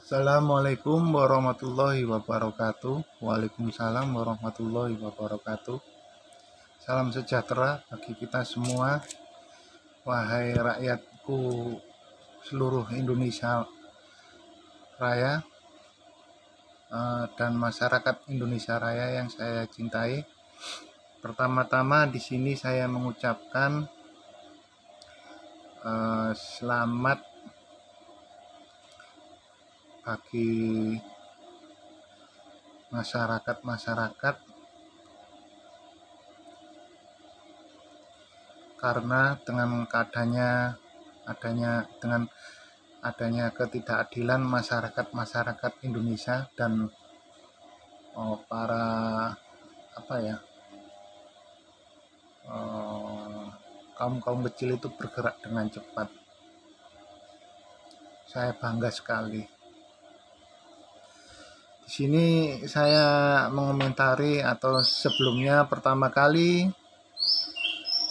Assalamualaikum warahmatullahi wabarakatuh. Waalaikumsalam warahmatullahi wabarakatuh. Salam sejahtera bagi kita semua. Wahai rakyatku seluruh Indonesia Raya dan masyarakat Indonesia Raya yang saya cintai. Pertama-tama di sini saya mengucapkan selamat bagi masyarakat karena dengan adanya ketidakadilan masyarakat Indonesia dan para kaum kecil itu bergerak dengan cepat. Saya bangga sekali. Di sini saya mengomentari atau sebelumnya pertama kali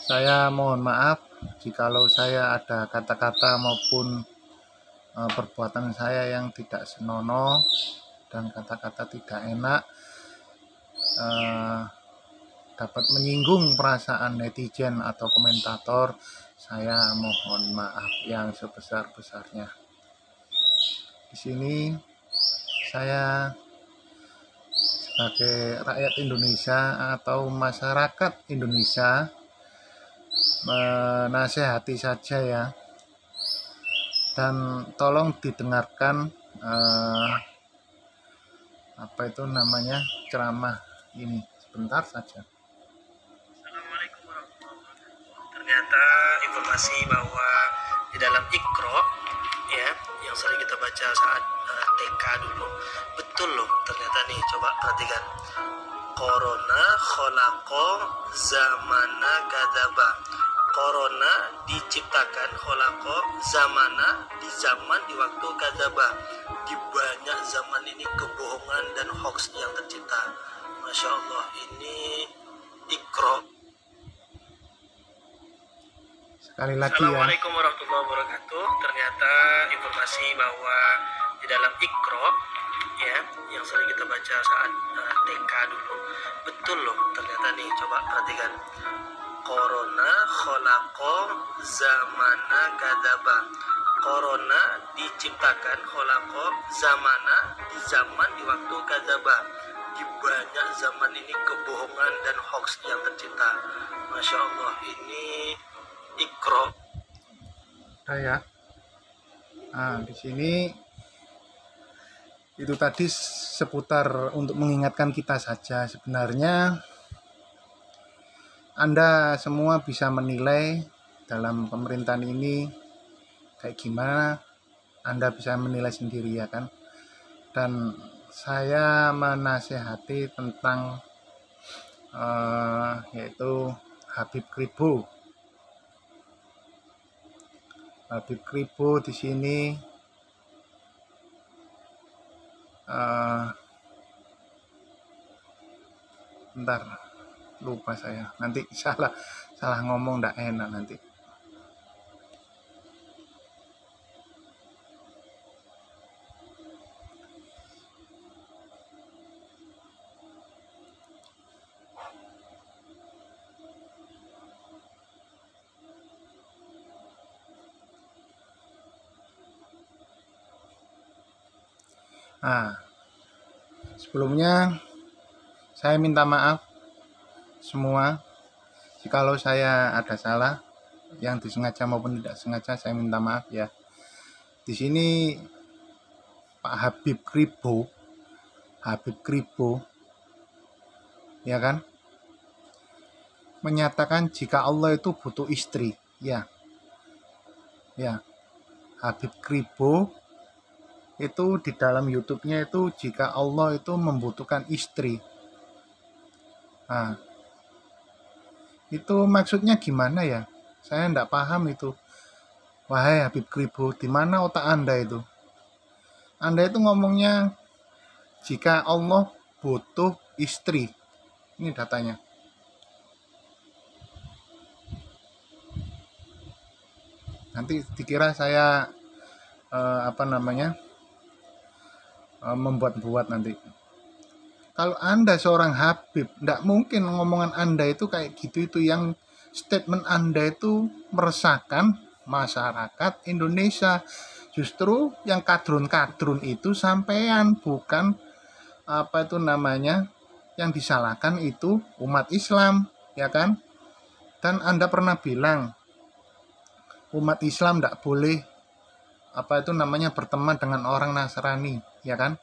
saya mohon maaf jikalau saya ada kata-kata maupun perbuatan saya yang tidak senonoh dan kata-kata tidak enak dapat menyinggung perasaan netizen atau komentator. Saya mohon maaf yang sebesar-besarnya. Di sini saya sebagai rakyat Indonesia atau masyarakat Indonesia menasehati saja ya, dan tolong didengarkan ceramah ini sebentar saja. Assalamualaikum warahmatullahi wabarakatuh. Ternyata informasi bahwa di dalam Iqra ya yang sering kita baca saat TK dulu, betul loh ternyata nih, coba perhatikan. Corona kholaqa zamana kadzaba. Corona diciptakan, kholaqa zamana di zaman, di waktu, kadzaba di banyak zaman ini kebohongan dan hoax yang tercipta. Masya Allah, ini Iqra. Sekali lagi ya. Assalamualaikum warahmatullahi wabarakatuh. Ternyata informasi bahwa di dalam Iqra ya yang sering kita baca saat TK dulu, betul loh ternyata nih, coba perhatikan. Corona kholaqa zamana kadzaba. Corona diciptakan, kholaqa zamana di zaman, di waktu, kadzaba di banyak zaman ini kebohongan dan hoax yang tercipta. Masya Allah, ini Iqra. Saya di sini itu tadi seputar untuk mengingatkan kita saja. Sebenarnya Anda semua bisa menilai dalam pemerintahan ini kayak gimana. Anda bisa menilai sendiri ya kan. Dan saya menasehati tentang yaitu Habib Kribo. Habib Kribo di sini bentar, lupa saya, nanti salah ngomong ndak enak nanti. Sebelumnya saya minta maaf semua jikalau saya ada salah yang disengaja maupun tidak sengaja, saya minta maaf ya. Di sini Pak Habib Kribo ya kan menyatakan jika Allah itu butuh istri ya. Habib Kribo itu di dalam YouTube-nya itu jika Allah itu membutuhkan istri. Itu maksudnya gimana ya? Saya enggak paham itu. Wahai Habib Kribo, di mana otak Anda itu? Anda itu ngomongnya jika Allah butuh istri. Ini datanya. Nanti dikira saya membuat-buat nanti. Kalau Anda seorang Habib, tidak mungkin ngomongan Anda itu kayak gitu. Itu yang statement Anda itu meresahkan masyarakat Indonesia. Justru yang kadrun-kadrun itu sampean, bukan apa itu namanya, yang disalahkan itu umat Islam, ya kan? Dan Anda pernah bilang umat Islam tidak boleh apa itu namanya berteman dengan orang Nasrani, ya kan?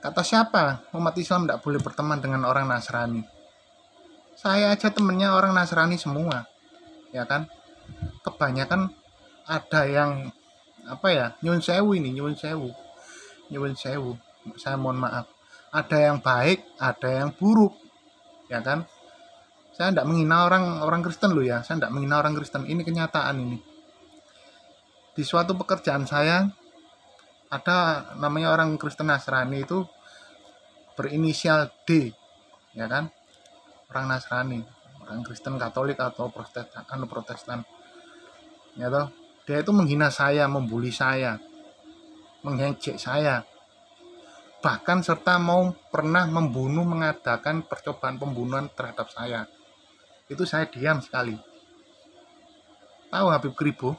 Kata siapa umat Islam tidak boleh berteman dengan orang Nasrani? Saya aja temennya orang Nasrani semua, ya kan? Kebanyakan ada yang apa ya, nyun sewu ini, nyun sewu. Saya mohon maaf. Ada yang baik, ada yang buruk, ya kan? Saya tidak menghina orang Kristen loh ya, saya tidak menghina orang Kristen. Ini kenyataan ini. Di suatu pekerjaan saya ada namanya orang Kristen Nasrani itu berinisial D, ya kan? Orang Nasrani, orang Kristen Katolik atau Protestan, ya toh. Dia itu menghina saya, membuli saya, mengejek saya, bahkan serta mau pernah membunuh, mengadakan percobaan pembunuhan terhadap saya. Itu saya diam sekali. Tahu Habib Kribo?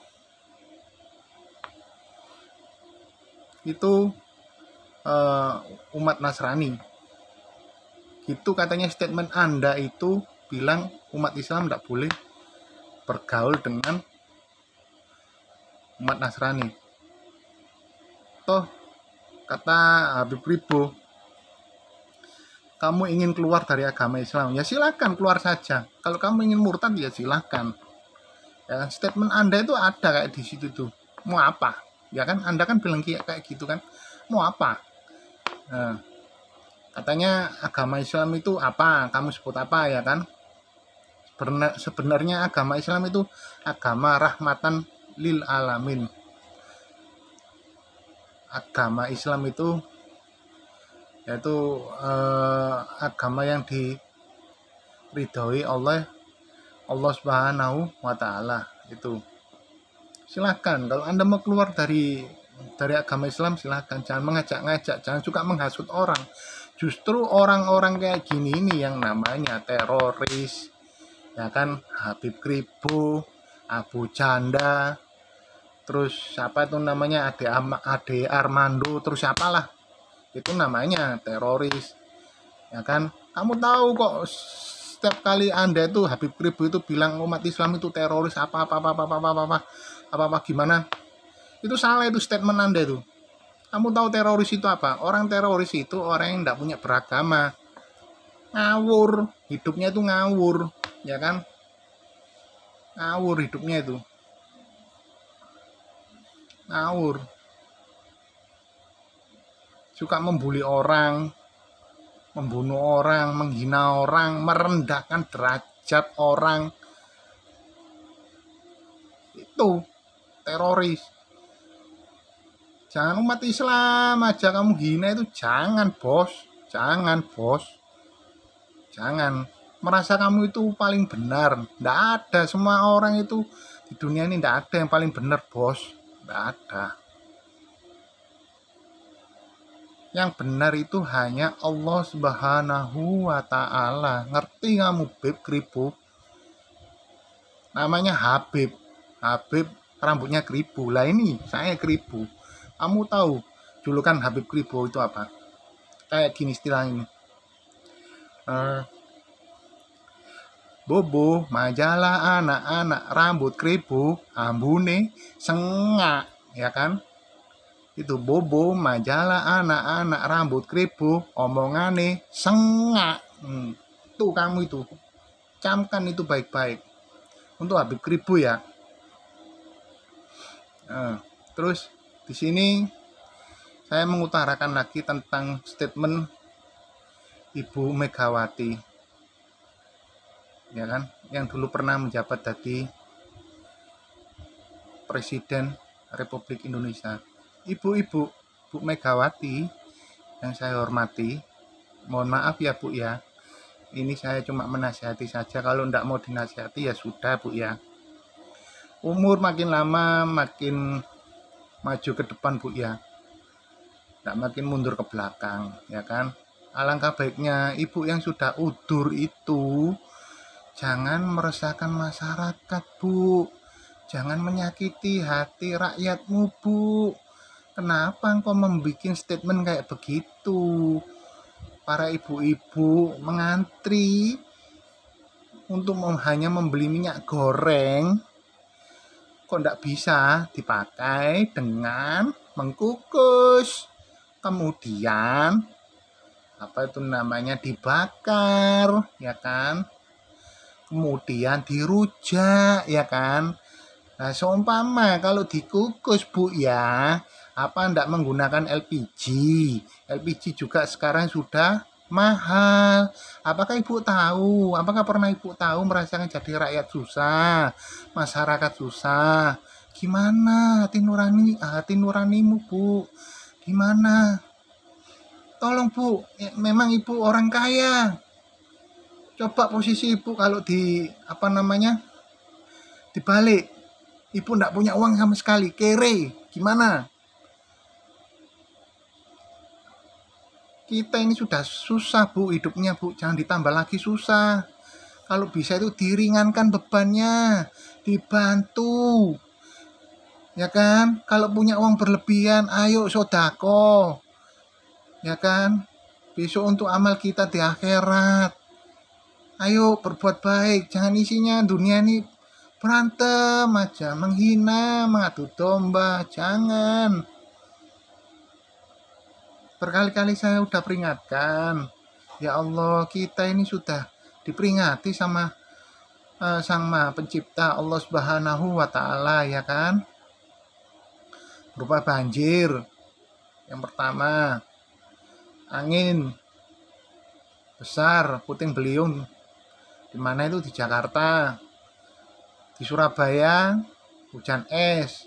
Itu umat Nasrani. Itu katanya statement Anda itu bilang umat Islam tidak boleh bergaul dengan umat Nasrani. Toh kata Habib Ribo, kamu ingin keluar dari agama Islam, ya silakan keluar saja. Kalau kamu ingin murtad ya silakan. Ya, statement Anda itu ada kayak di situ tuh. Mau apa? Ya kan Anda kan bilang kayak gitu kan. Mau apa? Nah, katanya agama Islam itu apa? Kamu sebut apa ya kan? Sebenarnya agama Islam itu agama rahmatan lil alamin. Agama Islam itu yaitu agama yang diridhoi oleh Allah Subhanahu wa taala. Itu silakan, kalau Anda mau keluar dari agama Islam silakan, jangan mengajak-ngajak, jangan suka menghasut orang. Justru orang-orang kayak gini ini yang namanya teroris, ya kan? Habib Kribo, Abu Janda, terus siapa itu namanya Ade Armando, terus siapalah, itu namanya teroris, ya kan? Kamu tahu kok, setiap kali Anda itu Habib Kribo itu bilang umat Islam itu teroris apa gimana, itu salah, itu statement Anda itu. Kamu tahu teroris itu apa? Orang teroris itu orang yang tidak punya beragama, ngawur hidupnya, itu ngawur, ya kan? Ngawur hidupnya itu, ngawur, suka membuli orang, membunuh orang, menghina orang, merendahkan derajat orang. Itu teroris. Jangan umat Islam aja kamu hina, itu jangan bos, jangan merasa kamu itu paling benar. Tidak ada, semua orang itu di dunia ini tidak ada yang paling benar bos, tidak ada. Yang benar itu hanya Allah Subhanahu wa ta'ala. Ngerti kamu Beb Kribo? Namanya Habib rambutnya Kribo. Lah ini saya Kribo. Kamu tahu julukan Habib Kribo itu apa? Kayak gini istilah ini. Bobo majalah anak-anak, rambut Kribo, ambune sengak, ya kan? Itu Bobo majalah anak-anak, rambut Kribo, omongane sengak. Tuh kamu itu camkan itu baik-baik untuk Habib Kribo ya. Terus di sini saya mengutarakan lagi tentang statement Ibu Megawati, ya kan, yang dulu pernah menjabat jadi Presiden Republik Indonesia. Bu Megawati yang saya hormati, mohon maaf ya Bu ya, ini saya cuma menasihati saja. Kalau tidak mau dinasihati ya sudah Bu ya. Umur makin lama makin maju ke depan Bu ya. tidak makin mundur ke belakang, ya kan? Alangkah baiknya ibu yang sudah udur itu jangan meresahkan masyarakat, Bu. Jangan menyakiti hati rakyatmu, Bu. Kenapa engkau membuat statement kayak begitu? Para ibu-ibu mengantri untuk hanya membeli minyak goreng, kok tidak bisa dipakai dengan mengkukus, kemudian apa itu namanya dibakar, ya kan? Kemudian dirujak, ya kan? Nah, seumpama kalau dikukus, Bu, ya, apa ndak menggunakan LPG? LPG juga sekarang sudah mahal. Apakah Ibu tahu? Apakah pernah Ibu tahu merasakan jadi rakyat susah, masyarakat susah? Gimana hati nuranimu, Bu? Gimana? Tolong, Bu, memang Ibu orang kaya. Coba posisi Ibu kalau dibalik. Ibu ndak punya uang sama sekali, kere. Gimana? Kita ini sudah susah, Bu, hidupnya, Bu. Jangan ditambah lagi susah. Kalau bisa itu diringankan bebannya, dibantu. Ya kan? Kalau punya uang berlebihan, ayo sodako. Ya kan? Besok untuk amal kita di akhirat. Ayo berbuat baik. Jangan isinya dunia ini berantem aja, menghina, mengadu domba. Jangan. Berkali-kali saya udah peringatkan. Ya Allah, kita ini sudah diperingati sama Sang Maha Pencipta Allah Subhanahu wa Ta'ala, ya kan? Berupa banjir. Yang pertama, angin besar, puting beliung. Di mana itu? Di Jakarta. Di Surabaya, hujan es.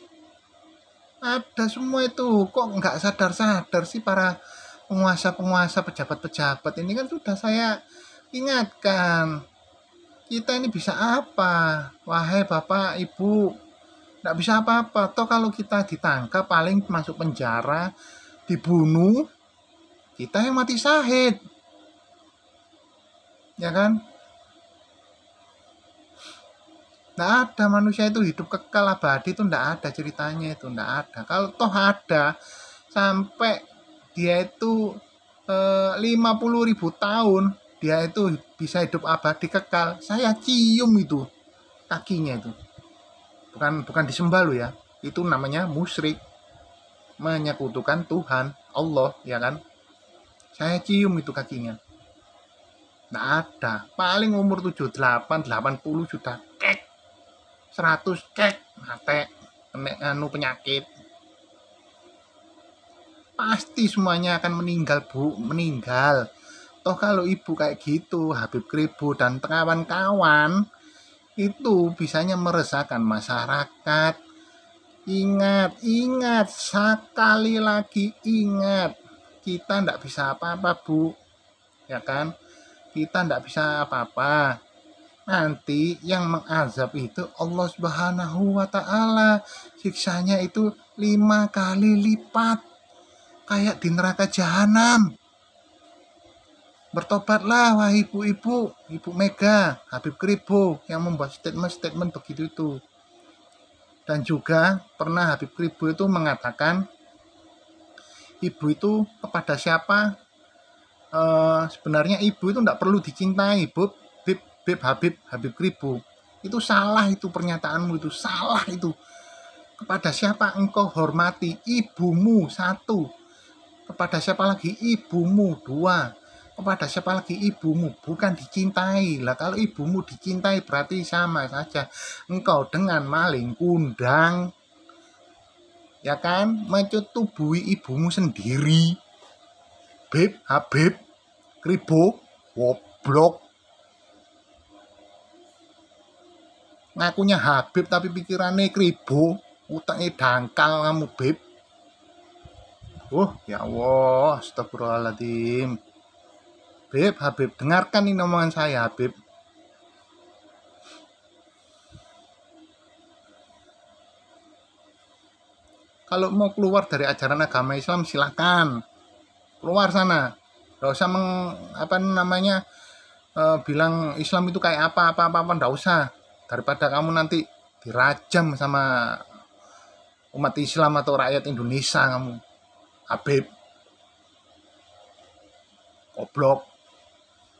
Ada semua itu. Kok nggak sadar-sadar sih para penguasa-penguasa, pejabat-pejabat ini? Kan sudah saya ingatkan. Kita ini bisa apa? Wahai Bapak, Ibu, nggak bisa apa-apa. Toh kalau kita ditangkap paling masuk penjara, dibunuh, kita yang mati syahid. Ya kan? Nggak ada manusia itu hidup kekal abadi, itu nggak ada ceritanya, itu nggak ada. Kalau toh ada, sampai dia itu 50.000 tahun, dia itu bisa hidup abadi kekal, saya cium itu kakinya itu. Bukan disembah lo ya, itu namanya musyrik, menyekutukan Tuhan Allah, ya kan? Saya cium itu kakinya. Nggak ada. Paling umur 78, 80 sudah kek. 100 kek mate penyakit. Pasti semuanya akan meninggal, Bu, meninggal. Toh kalau Ibu kayak gitu, Habib Kribo dan kawan-kawan itu bisanya meresahkan masyarakat. Ingat, sekali lagi ingat, kita ndak bisa apa-apa, Bu, ya kan? Kita ndak bisa apa-apa. Nanti yang mengazab itu Allah Subhanahu wa Ta'ala. Siksanya itu 5 kali lipat, kayak di neraka jahanam. Bertobatlah wahai ibu-ibu, Ibu Mega, Habib Kribo yang membuat statement-statement begitu itu. Dan juga pernah Habib Kribo itu mengatakan, ibu itu kepada siapa? Sebenarnya ibu itu tidak perlu dicintai, Habib Kribo. Itu salah, itu pernyataanmu itu salah itu. Kepada siapa engkau hormati? Ibumu, 1. Kepada siapa lagi? Ibumu, 2. Kepada siapa lagi? Ibumu, bukan dicintai. Lah kalau ibumu dicintai berarti sama saja engkau dengan maling kundang, ya kan? Mencetubui ibumu sendiri. Habib Kribo, goblok. Ngakunya Habib tapi pikirannya Kribo, utaknya dangkal kamu, Beb. Ya Allah, astagfirullahaladzim. Habib, dengarkan ini omongan saya, Habib. Kalau mau keluar dari ajaran agama Islam silakan keluar sana. Nggak usah bilang Islam itu kayak apa, nggak usah. Daripada kamu nanti dirajam sama umat Islam atau rakyat Indonesia kamu. Habib. Goblok.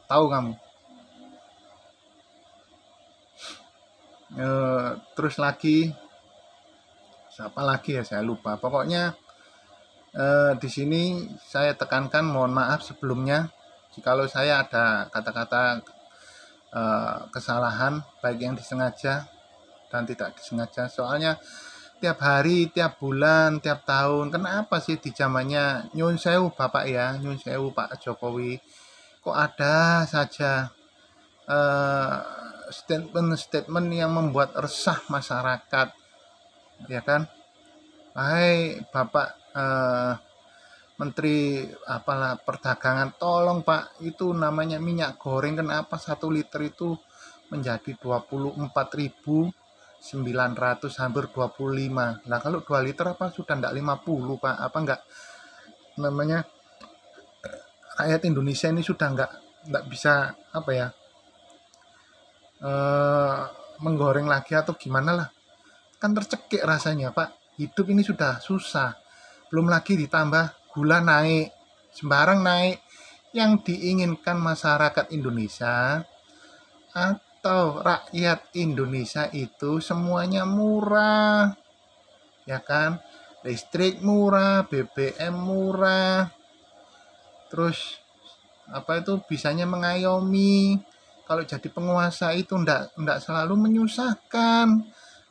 Tahu kamu. Terus lagi siapa lagi ya, saya lupa. Pokoknya di sini saya tekankan, mohon maaf sebelumnya jikalau saya ada kata-kata kesalahan, baik yang disengaja dan tidak disengaja. Soalnya tiap hari, tiap bulan, tiap tahun, kenapa sih di zamannya nyun sewu Bapak ya, nyun sewu Pak Jokowi, kok ada saja statement-statement yang membuat resah masyarakat, ya kan? Hai Bapak Menteri perdagangan, tolong Pak, itu namanya minyak goreng, kenapa 1 liter itu menjadi 24.900, hampir 25. Nah kalau 2 liter apa sudah enggak 50 Pak, apa enggak namanya rakyat Indonesia ini sudah enggak bisa menggoreng lagi atau gimana lah, kan tercekik rasanya Pak. Hidup ini sudah susah, belum lagi ditambah gula naik, sembarang naik. Yang diinginkan masyarakat Indonesia atau rakyat Indonesia itu semuanya murah, ya kan? Listrik murah, BBM murah, terus bisanya mengayomi. Kalau jadi penguasa itu ndak selalu menyusahkan.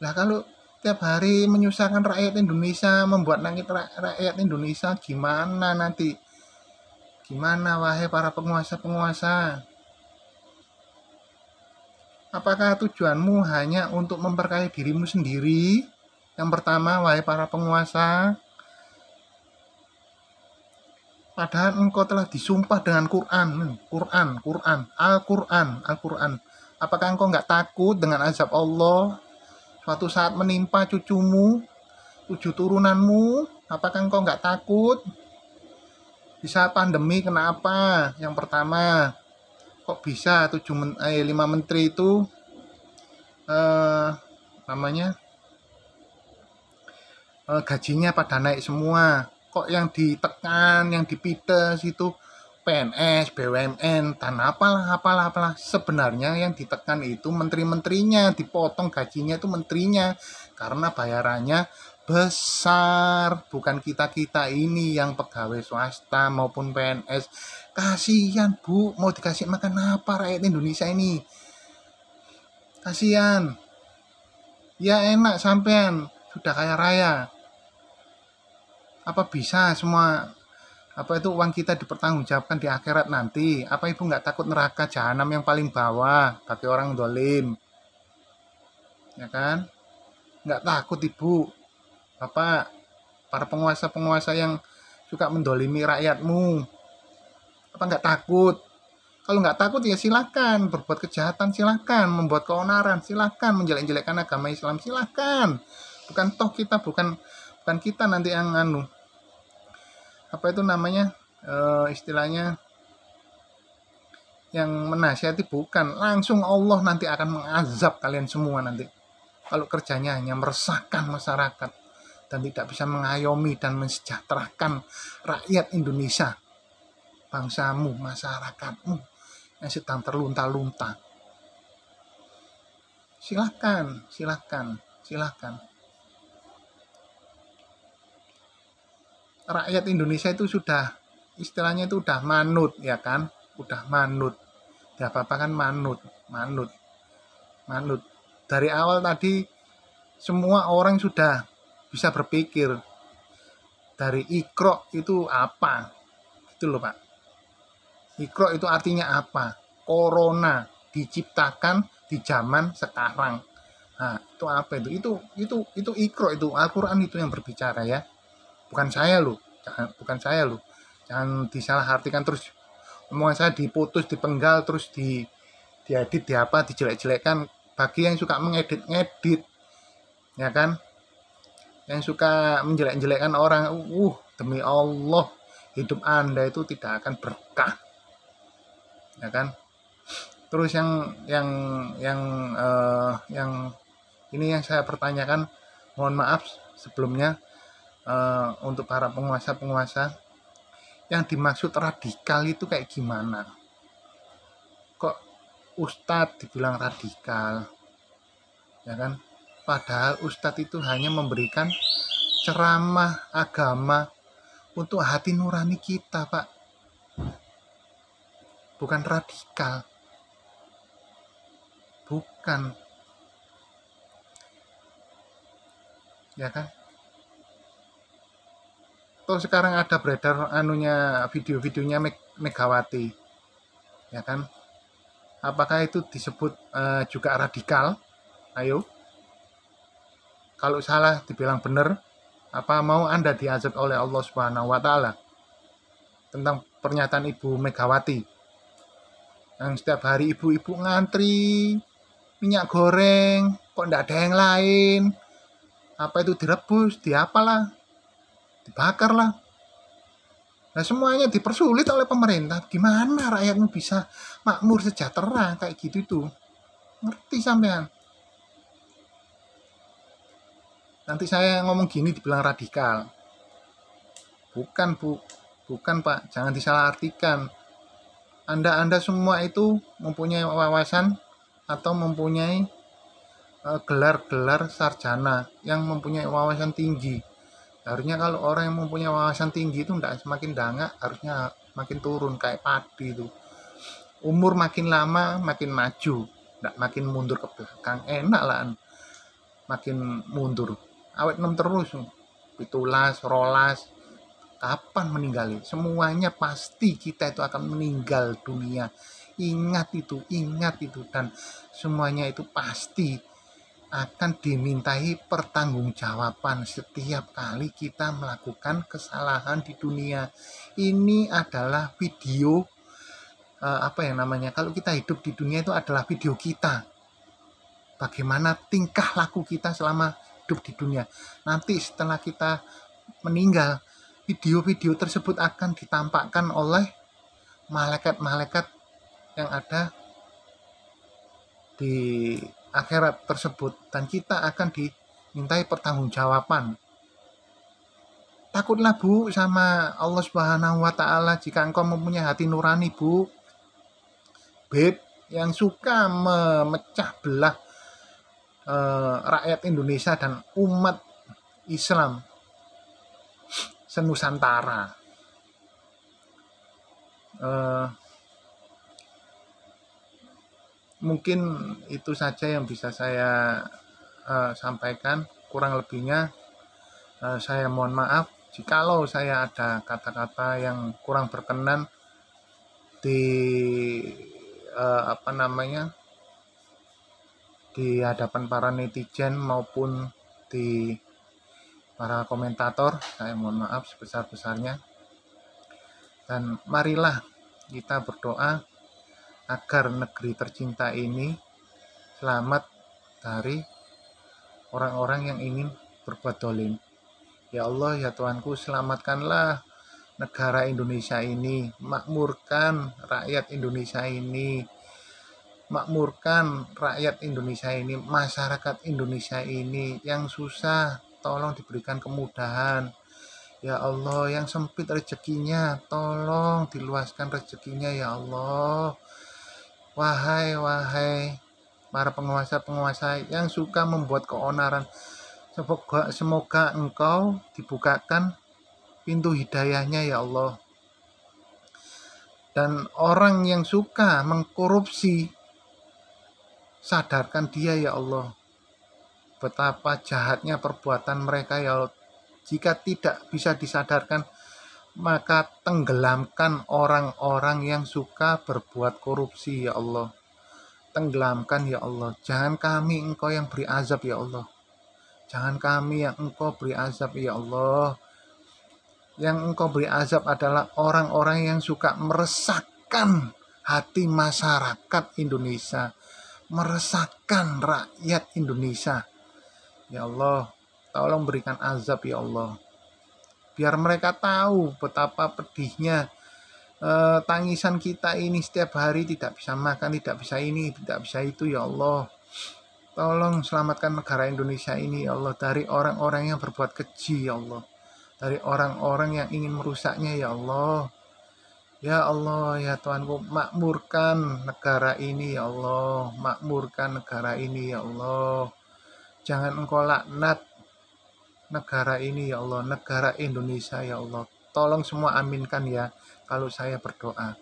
Lah kalau tiap hari menyusahkan rakyat Indonesia, membuat nangis rakyat Indonesia, gimana nanti? Gimana wahai para penguasa-penguasa? Apakah tujuanmu hanya untuk memperkaya dirimu sendiri? Yang pertama, wahai para penguasa, padahal engkau telah disumpah dengan Al-Quran. Apakah engkau nggak takut dengan azab Allah suatu saat menimpa cucumu, 7 turunanmu? Apakah engkau nggak takut? Di saat pandemi kenapa? Yang pertama, kok bisa 5 menteri itu gajinya pada naik semua? Kok yang ditekan, yang dipites itu PNS, BUMN, dan apalah. Sebenarnya yang ditekan itu menteri-menterinya, dipotong gajinya itu menterinya, karena bayarannya besar, bukan kita-kita ini yang pegawai swasta maupun PNS. Kasihan Bu, mau dikasih makan apa rakyat Indonesia ini? Kasihan. Ya enak sampean, sudah kaya raya. Apa bisa semua uang kita dipertanggungjawabkan di akhirat nanti? Apa Ibu nggak takut neraka jahanam yang paling bawah bagi orang dolim? Ya kan? Nggak takut Ibu, Bapak, para penguasa-penguasa yang suka mendolimi rakyatmu? Apa nggak takut? Kalau nggak takut ya silakan berbuat kejahatan, silakan membuat keonaran, silakan menjelek-jelekkan agama Islam, silakan. Bukan kita nanti yang istilahnya yang menasihati, bukan, langsung Allah nanti akan mengazab kalian semua nanti kalau kerjanya hanya meresahkan masyarakat dan tidak bisa mengayomi dan mensejahterakan rakyat Indonesia, bangsamu, masyarakatmu yang sedang terlunta-lunta. Silakan. Rakyat Indonesia itu sudah istilahnya itu udah manut, ya kan? Udah manut. Ya apa-apa kan manut. Dari awal tadi semua orang sudah bisa berpikir dari Iqra itu apa? Gitu loh, Pak. Iqra itu artinya apa? Corona diciptakan di zaman sekarang. Nah, itu apa itu? Itu Iqra, itu Al-Qur'an itu yang berbicara ya. Bukan saya loh. Jangan disalahartikan terus omongan saya diputus, dipenggal, terus diedit, dijelek-jelekkan bagi yang suka mengedit-ngedit, ya kan? yang suka menjelek-jelekkan orang, demi Allah hidup Anda itu tidak akan berkah, ya kan? Terus yang ini yang saya pertanyakan, mohon maaf sebelumnya, untuk para penguasa yang dimaksud radikal itu kayak gimana? Kok ustadz dibilang radikal, ya kan? Padahal ustadz itu hanya memberikan ceramah agama untuk hati nurani kita, Pak. Bukan radikal. Bukan. Ya kan? Tuh sekarang ada beredar video-videonya Megawati. Ya kan? Apakah itu disebut juga radikal? Ayo. Kalau salah dibilang benar, apa mau Anda diazab oleh Allah Subhanahu wa taala? Tentang pernyataan Ibu Megawati. Yang setiap hari ibu-ibu ngantri minyak goreng, kok enggak ada yang lain? Apa itu direbus, diapalah, dibakar lah. Nah semuanya dipersulit oleh pemerintah. Gimana rakyatmu bisa makmur sejahtera kayak gitu itu? Ngerti sampean? Nanti saya ngomong gini dibilang radikal. Bukan, Bu. Bukan, Pak. Jangan disalahartikan. Anda semua itu mempunyai wawasan atau mempunyai gelar-gelar sarjana yang mempunyai wawasan tinggi. Harusnya kalau orang yang mempunyai wawasan tinggi itu tidak semakin dangak, harusnya makin turun kayak padi itu. Umur makin lama makin maju, tidak makin mundur ke belakang. Enak lah, makin mundur. Awet nem terus, 17, 12, kapan meninggal? Semuanya pasti kita itu akan meninggal dunia. Ingat itu, dan semuanya itu pasti akan dimintai pertanggungjawaban setiap kali kita melakukan kesalahan di dunia. Ini adalah video kalau kita hidup di dunia itu adalah video kita. Bagaimana tingkah laku kita selama hidup di dunia. Nanti setelah kita meninggal, video-video tersebut akan ditampakkan oleh malaikat-malaikat yang ada di akhirat tersebut, dan kita akan dimintai pertanggungjawaban. Takutlah, Bu, sama Allah Subhanahu wa taala jika engkau mempunyai hati nurani, Bu. Beb yang suka memecah belah rakyat Indonesia dan umat Islam senusantara. Mungkin itu saja yang bisa saya sampaikan. Kurang lebihnya saya mohon maaf jikalau saya ada kata-kata yang kurang berkenan di di hadapan para netizen maupun di para komentator. Saya mohon maaf sebesar-besarnya, dan marilah kita berdoa agar negeri tercinta ini selamat dari orang-orang yang ingin berbuat dolim. Ya Allah, ya Tuhanku, selamatkanlah negara Indonesia ini, makmurkan rakyat Indonesia ini, masyarakat Indonesia ini yang susah, tolong diberikan kemudahan. Ya Allah, yang sempit rezekinya, tolong diluaskan rezekinya ya Allah. Wahai para penguasa yang suka membuat keonaran, semoga engkau dibukakan pintu hidayahnya ya Allah. Dan orang yang suka mengkorupsi, sadarkan dia ya Allah, betapa jahatnya perbuatan mereka ya Allah. Jika tidak bisa disadarkan, maka tenggelamkan orang-orang yang suka berbuat korupsi ya Allah. Tenggelamkan ya Allah. Jangan kami engkau yang beri azab ya Allah. Jangan kami yang engkau beri azab ya Allah. Yang engkau beri azab adalah orang-orang yang suka meresahkan hati masyarakat Indonesia, meresahkan rakyat Indonesia. Ya Allah, tolong berikan azab ya Allah, biar mereka tahu betapa pedihnya tangisan kita ini setiap hari, tidak bisa makan, tidak bisa ini, tidak bisa itu ya Allah. Tolong selamatkan negara Indonesia ini ya Allah dari orang-orang yang berbuat keji ya Allah, dari orang-orang yang ingin merusaknya ya Allah. Ya Allah, ya Tuhanku, makmurkan negara ini ya Allah, makmurkan negara ini ya Allah. Jangan Engkau laknat negara ini ya Allah, negara Indonesia ya Allah. Tolong semua aminkan ya kalau saya berdoa.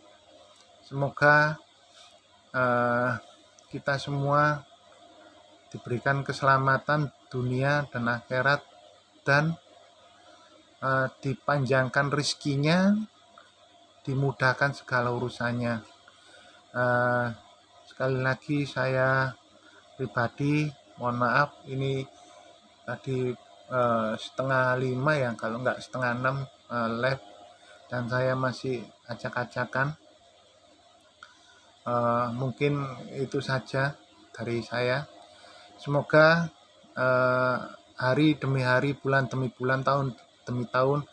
Semoga kita semua diberikan keselamatan dunia dan akhirat, dan dipanjangkan rezekinya, dimudahkan segala urusannya. Sekali lagi saya pribadi mohon maaf, ini tadi 4:30 ya, kalau nggak 5:30 live, dan saya masih acak-acakan. Mungkin itu saja dari saya. Semoga hari demi hari, bulan demi bulan, tahun demi tahun,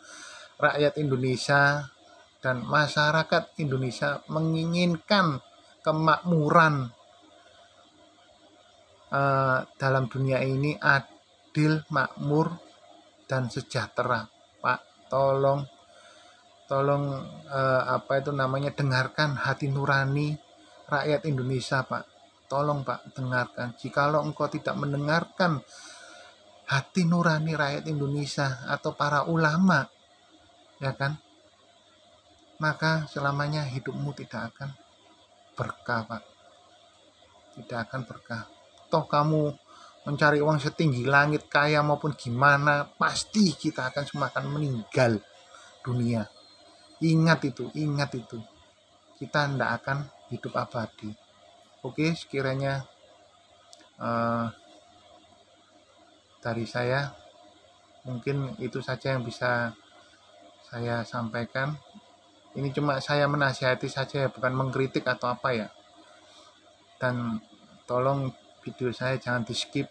rakyat Indonesia dan masyarakat Indonesia menginginkan kemakmuran dalam dunia ini, adil, makmur, dan sejahtera. Pak, tolong dengarkan hati nurani rakyat Indonesia, Pak. Tolong Pak, dengarkan. Jikalau Engkau tidak mendengarkan hati nurani rakyat Indonesia atau para ulama, ya kan, maka selamanya hidupmu tidak akan berkah, Pak. Tidak akan berkah. Toh kamu mencari uang setinggi langit, kaya maupun gimana, pasti kita akan semua akan meninggal dunia. Ingat itu. Kita tidak akan hidup abadi. Oke, sekiranya dari saya mungkin itu saja yang bisa saya sampaikan. Ini cuma saya menasihati saja ya, bukan mengkritik atau apa ya. Dan tolong video saya jangan di skip.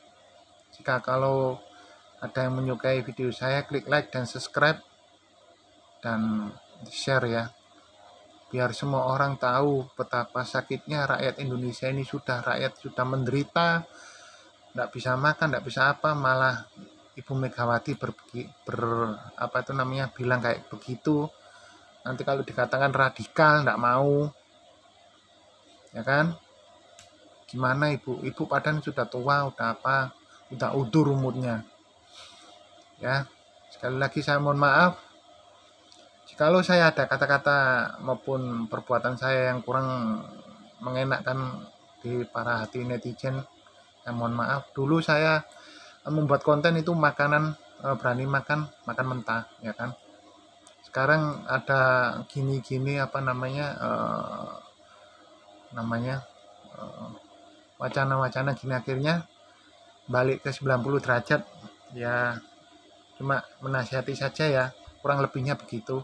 Jika kalau ada yang menyukai video saya, klik like dan subscribe dan share ya, biar semua orang tahu betapa sakitnya rakyat Indonesia ini. Rakyat sudah menderita, tidak bisa makan, tidak bisa apa, malah Ibu Megawati bilang kayak begitu. Nanti kalau dikatakan radikal, tidak mau, ya kan? Gimana ibu padahal sudah tua, udah udur umurnya. Ya, sekali lagi saya mohon maaf kalau saya ada kata-kata maupun perbuatan saya yang kurang mengenakkan di para hati netizen. Saya mohon maaf. Dulu saya membuat konten itu makanan, berani makan mentah, ya kan. Sekarang ada gini-gini wacana-wacana gini, akhirnya balik ke 90 derajat. Ya cuma menasihati saja ya, kurang lebihnya begitu.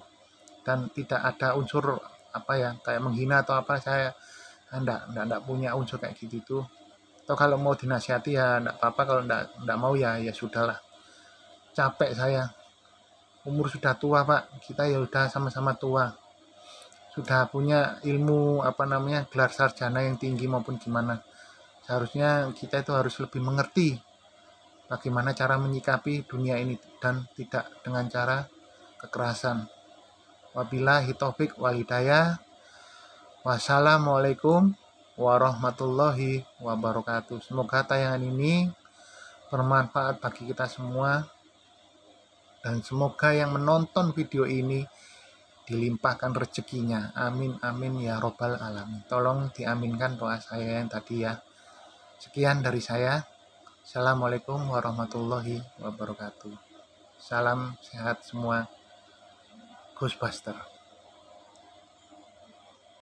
Dan tidak ada unsur kayak menghina atau apa. Saya enggak punya unsur kayak gitu. Atau kalau mau dinasihati ya enggak apa-apa, kalau enggak mau ya sudahlah. Capek saya. Umur sudah tua, Pak. Kita ya udah sama-sama tua. Sudah punya ilmu gelar sarjana yang tinggi maupun gimana. Seharusnya kita itu harus lebih mengerti bagaimana cara menyikapi dunia ini, dan tidak dengan cara kekerasan. Wabillahi taufik wal hidayah. Wassalamualaikum warahmatullahi wabarakatuh. Semoga tayangan ini bermanfaat bagi kita semua, dan semoga yang menonton video ini dilimpahkan rezekinya. Amin amin ya robbal alamin. Tolong diaminkan doa saya yang tadi ya. Sekian dari saya. Assalamualaikum warahmatullahi wabarakatuh. Salam sehat semua. Ghostbuster.